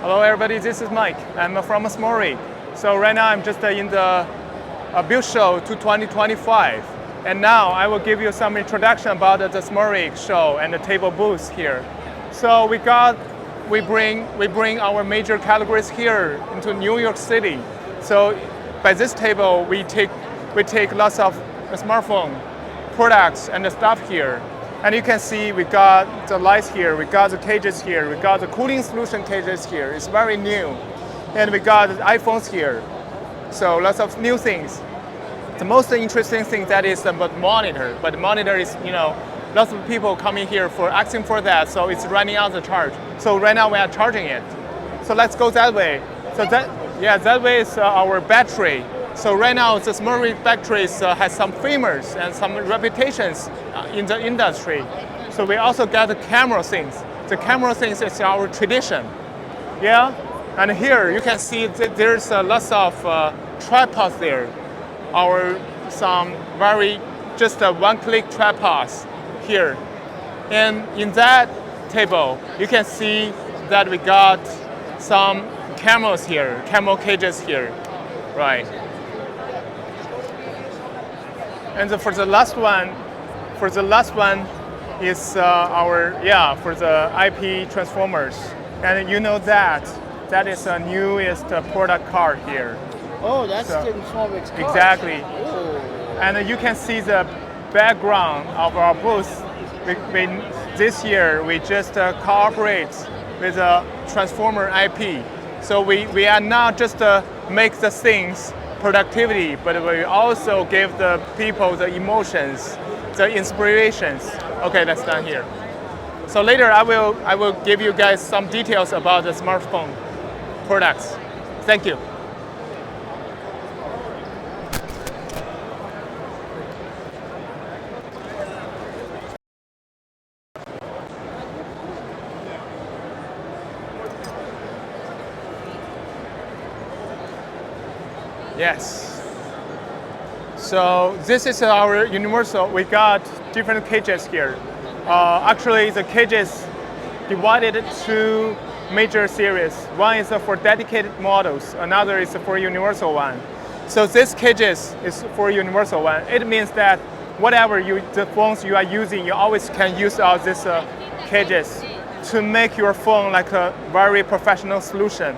Hello everybody, this is Mike. I'm from Smallrig. So right now I'm just in the Bild Show 2025. And now I will give you some introduction about the Smallrig show and the table booths here. So we bring our major categories here into New York City. So by this table we take lots of smartphone products and the stuff here. And you can see we got the lights here, we got the cages here, we got the cooling solution cages here. It's very new. And we got the iPhones here. So lots of new things. The most interesting thing that is the monitor. But the monitor is, lots of people coming here for asking for that, so it's running out of charge. So right now we are charging it. So let's go that way. So that way is our battery. So right now the Smallrig batteries has some famous and some reputations in the industry. So we also got the camera things. The camera things is our tradition. Yeah, and here you can see that there's lots of tripods there. Some very just one-click tripods here. And in that table, you can see that we got some cameras here, camera cages here, right? And for the last one is for the IP transformers. And you know that is the newest product card here. Oh, that's the Smallrig's card. Exactly. Oh. And you can see the background of our booth. This year, we just cooperate with a transformer IP. So we are not just make the things productivity, but we also give the people the emotions, the inspirations. Okay, that's done here. So later I will give you guys some details about the smartphone products. Thank you. Yes. So this is our universal. We got different cages here. Actually, the cages divided two major series. One is for dedicated models. Another is for universal one. So this cages is for universal one. It means that whatever the phones you are using, you always can use all these cages to make your phone like a very professional solution.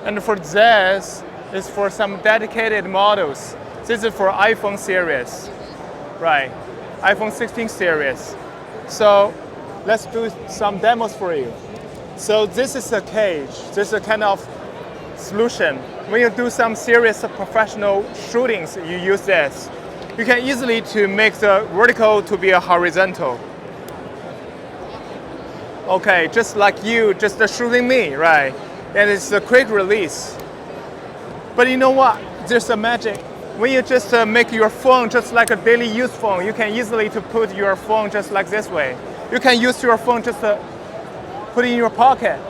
And for this, is for some dedicated models. This is for iPhone series, right? iPhone 16 series. So let's do some demos for you. So this is a cage. This is a kind of solution. When you do some serious professional shootings, you use this. You can easily to make the vertical to be a horizontal. Okay, just like you just shooting me, right? And it's a quick release. But you know what? There's a magic. When you just make your phone just like a daily use phone, you can easily to put your phone just like this way. You can use your phone just put it in your pocket.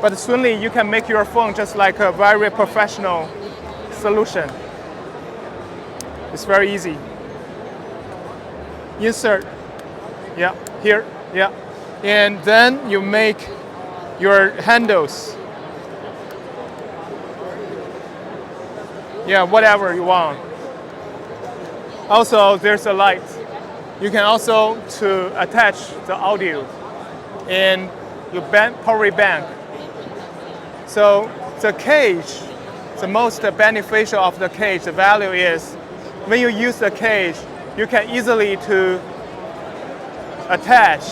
But soon you can make your phone just like a very professional solution. It's very easy. Insert. Yeah, here. Yeah. And then you make your handles. Yeah, whatever you want. Also, there's a light. You can also attach the audio and your power bank. So the cage, the most beneficial of the cage, the value is when you use the cage, you can easily to attach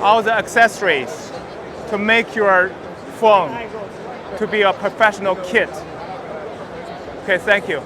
all the accessories to make your phone to be a professional kit. Okay, thank you.